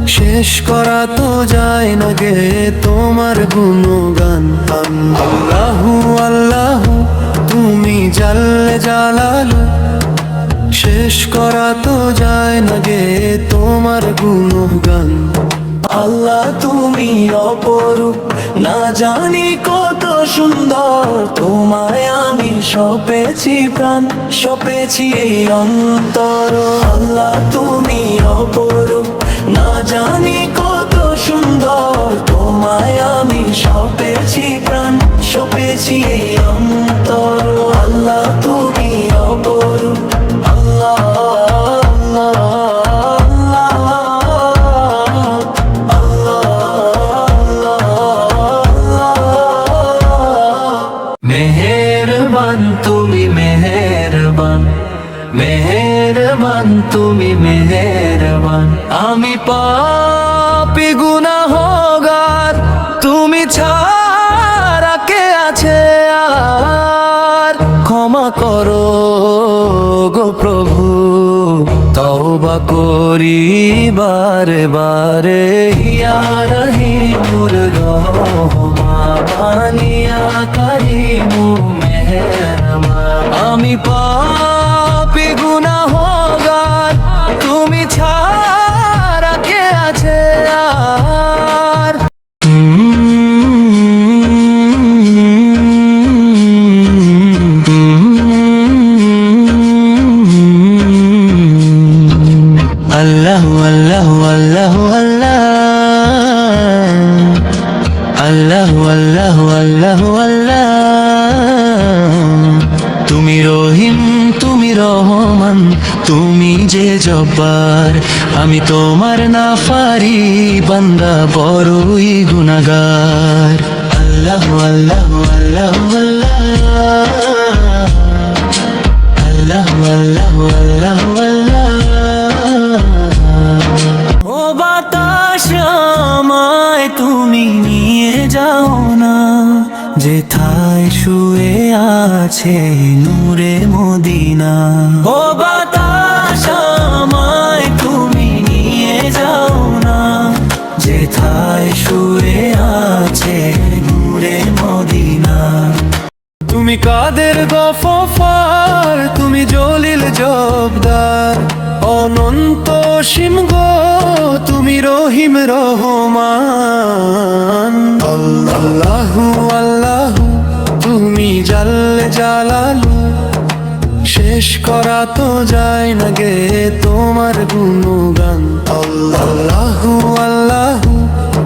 শেষ করা তো যায় না গে তোমার গুণগান। আল্লাহু আল্লাহু তুমি জাল্লে জালালু, শেষ করা তো যায় না গে তোমার গুণগান। আল্লাহ তুমি অপরূপ, না জানি কত সুন্দর, তোমায় আমি সপেছি প্রাণ, সপেছি এই অন্তর। আল্লাহ তুমি অপরূপ, না জানি কত সুন্দর, তোমায় আমি সপেছি প্রাণ, সপেছি এই অন্তর। আল্লাহ তুমি অপরূপ, আল্লাহ মেহেরবান তুমি মেহেরবান, মেহেরবান তুমি মেহেরবান। আমি পাপী গুনাহগার, তুমি ছাড়া কে আছে আর? ক্ষমা করো গো প্রভু, তওবা করি বারে বারে। ইয়া রহিমুর রহমান, ইয়া কারীমু মেহেরবান। আমি পাপী গুনাহগার, তুমি ছাড়া কে আছে আর? আল্লাহু আল্লাহু আল্লাহু আল্লাহু আল্লাহু আল্লাহু আল্লাহ। তুমি রহিম তুমি রহমান, তুমি যে জব্বার, আমি তোমার নাফারি বান্দা, বড়ই গুনাহগার। আল্লাহু আল্লাহু আল্লাহু আল্লাহু আল্লাহু আল্লাহু আল্লাহ। ও বাতাস আমায় তুমি নিয়ে যাও না, যেথায় শুয়ে আছে নূরে মদিনা। ও বাতাস আমায় তুমি নিয়ে যাও না, যেথায় শুয়ে আছে নূরে মদিনা। তুমি কাদের গফফার, তুমি জলিল জব্বার, অনন্ত অসীম গো তুমি রহিম রহমান। আল্লাহু আল্লাহু তুমি জাল্লে জালালু, শেষ করা তো যায় না গে তোমার গুণগান। আল্লাহু আল্লাহু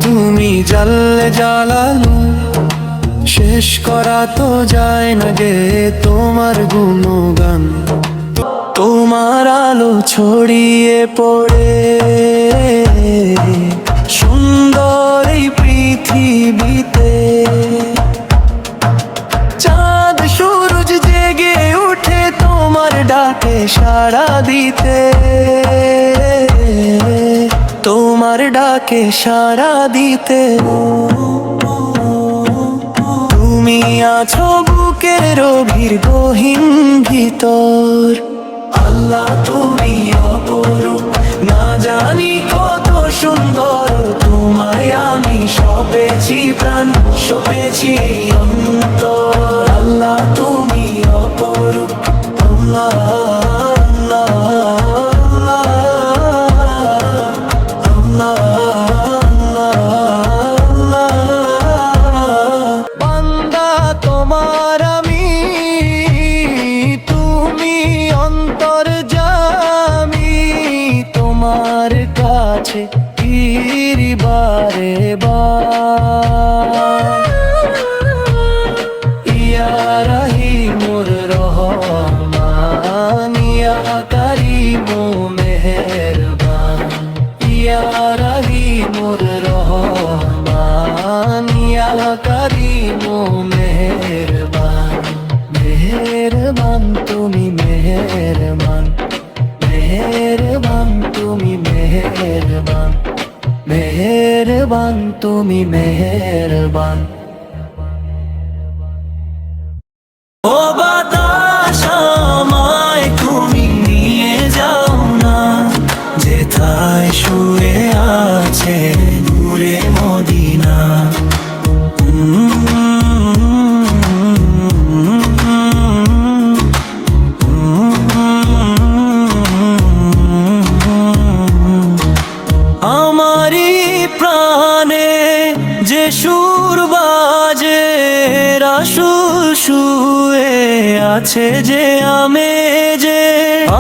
তুমি জাল্লে জালালু, শেষ করা তো যায় না গে তোমার গুণগান। তোমার আলো ছড়িয়ে পড়ে সুন্দর এই পৃথিবীতে, চাঁদ সূরজ জেগে উঠে তোমার ডাকে সাড়া দিতে, তোমার ডাকে সাড়া দিতে। তুমি আছো বুকের গভীর গহীন ভিতর। আল্লাহ তুমি অপরূপ, না জানি কত সুন্দর, তোমায় আমি সপেছি প্রাণ, সপেছি অন্তর। আল্লাহ তুমি অপরূপ, আল্লাহ বারে বার। ইয়া রহিমুর রহমান, ইয়া কারীমু মেহেরবান। ইয়া রহিমুর রহমান, ইয়া কারীমু মেহেরবান। মেহেরবান তুমি মেহেরবান, মেহেরবান তুমি মেহেরবান, মেহেরবান তুমি মেহেরবান। ও বাতাস আমায় তুমি নিয়ে যাও না, যেথা যেথায় শুয়ে আছে নূরে মদিনা। আমারি প্রাণে যে সুর বাজে রাসূল শুয়ে আছে যে আমেজে।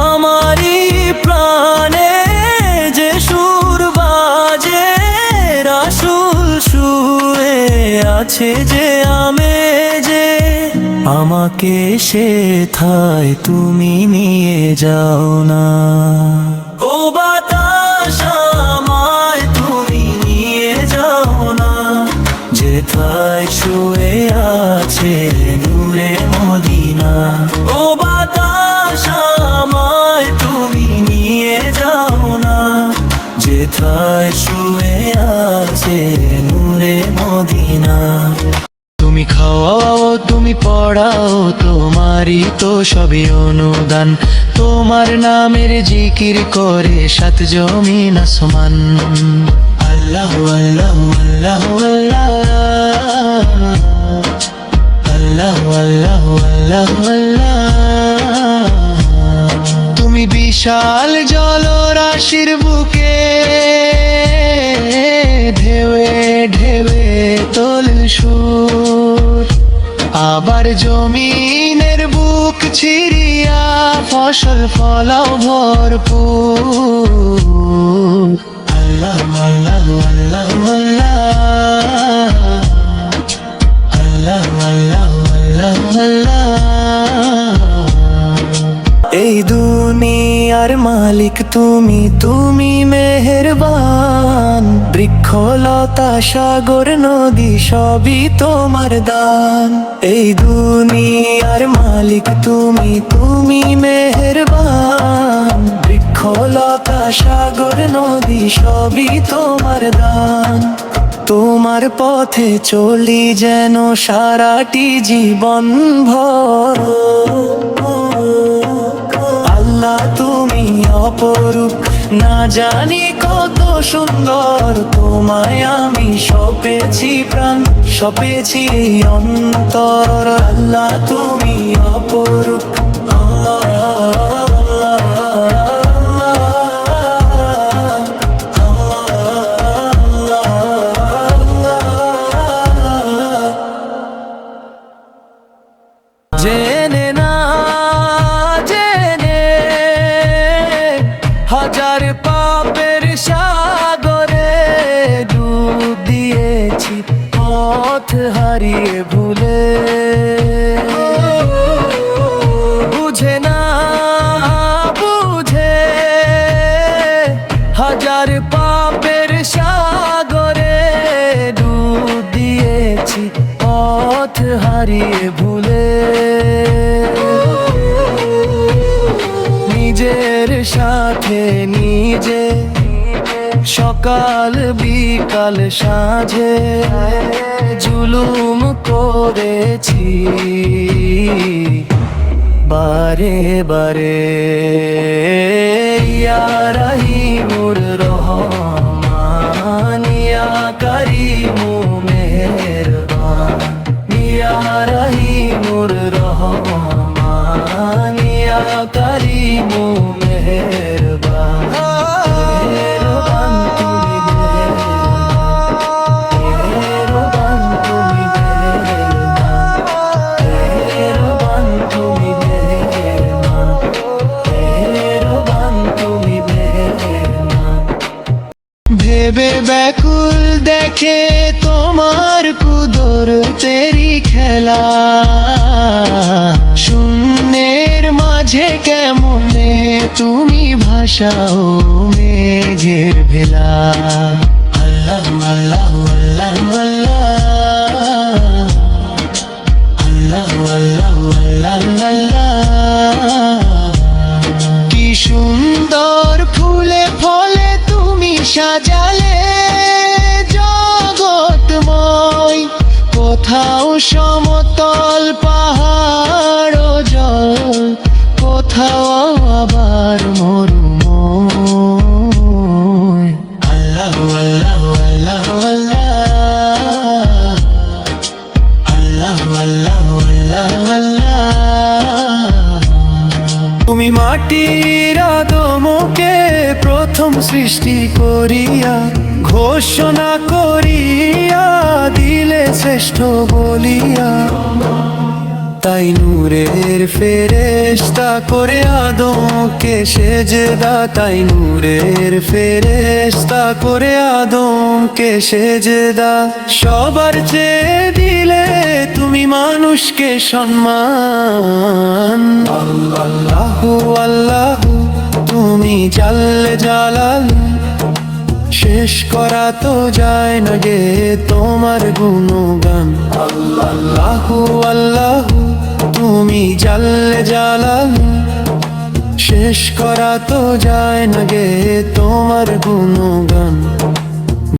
আমারি প্রাণে যে সুর বাজে রাসূল শুয়ে আছে যে আমেজে। আমাকে সেথায় তুমি নিয়ে যাও না। ও বাতাস আমায় তুমি নিয়ে যাও না, যেথায় শুয়ে আছে নূরে মদিনা। ও বাতাস আমায় তুমি নিয়ে যাও না, যেথায় শুয়ে আছে নূরে মদিনা। তুমি খাওয়াও তুমি পড়াও তোমারই তো সবই অনুদান। তোমার নামের জিকির করে সাত জমিন আসমান। আল্লাহ আল্লাহ আল্লাহ আল্লাহ আল্লাহ আল্লাহ আল্লাহ। তুমি বিশাল জলরাশির বুকে ঢেউে ঢেউে তোল সুর। আবার জমিনের বুক ছিড়িয়া ফসল ফলাও ভরপুর। আল্লাহ আল্লাহ আল্লাহ আল্লাহ আল্লাহ আল্লাহ আল্লাহ। এই দুনিয়ার মালিক তুমি, তুমি মেহেরবান। বৃক্ষলতা সাগর নদী সবই তোমার দান। এই দুনিয়ার মালিক তুমি, তুমি মেহেরবান। বৃক্ষলতা সাগর নদী সবই তোমার দান। তোমার পথে চলি যেন সারাটি জীবন ভর। আল্লাহ তুমি অপরূপ, না জানি কত সুন্দর। তোমায় আমি সপেছি প্রাণ, সপেছি অন্তর। আল্লাহ তুমি অপরূপ। জেনে না জেনে হাজার পাপের সাগরে ডুব দিয়েছি পথ হারিয়ে ভুলে। বুঝে না বুঝে হাজার পাপের সাগরে ডুব দিয়েছি পথ হারিয়ে ভুলে। নিজের সাথে নিজে সকাল বিকাল সাঁঝে জুলুম করেছি বারে বারে। ইয়া রহিমুর রহমান, ইয়া করিমু মেহেরবান। ইয়া রহিমুর রহমান, ইয়া করিমু মেহেরবান। মেহেরবান তুমি মেহেরবান, মেহেরবান তুমি মেহেরবান, মেহেরবান তুমি মেহেরবান। ভেবে ব্যাকুল দেখে তোমার কুদরতেরি খেলা। শূন্যের মাঝে কেমনে তুমি ভাষাও মেঘের ভেলা। আল্লাহ আল্লাহ আল্লাহ আল্লাহ আল্লাহ আল্লাহ আল্লাহ। কি সুন্দর ফুলে ফলে তুমি সাজালে জগৎময়। কোথাও সমতল পাহাড় জল, কোথাও আবার মরুময়। মাটির আদমকে প্রথম সৃষ্টি করিয়া ঘোষণা করিয়া দিলে শ্রেষ্ঠ বলিয়া। তাই নূরের ফেরেশতা করে আদমকে সেজদা, তাই নূরের ফেরেশতা করে আদমকে সেজদা। সবার চেয়ে দিলে তুমি মানুষকে সম্মান। আল্লাহু আল্লাহু তুমি জাল্লে জালালু, শেষ করা তো যায় না গে তোমার গুণগান। আল্লাহু আল্লাহু তুমি জাল্লে জালালু, শেষ করা তো যায় না গে তোমার গুণগান।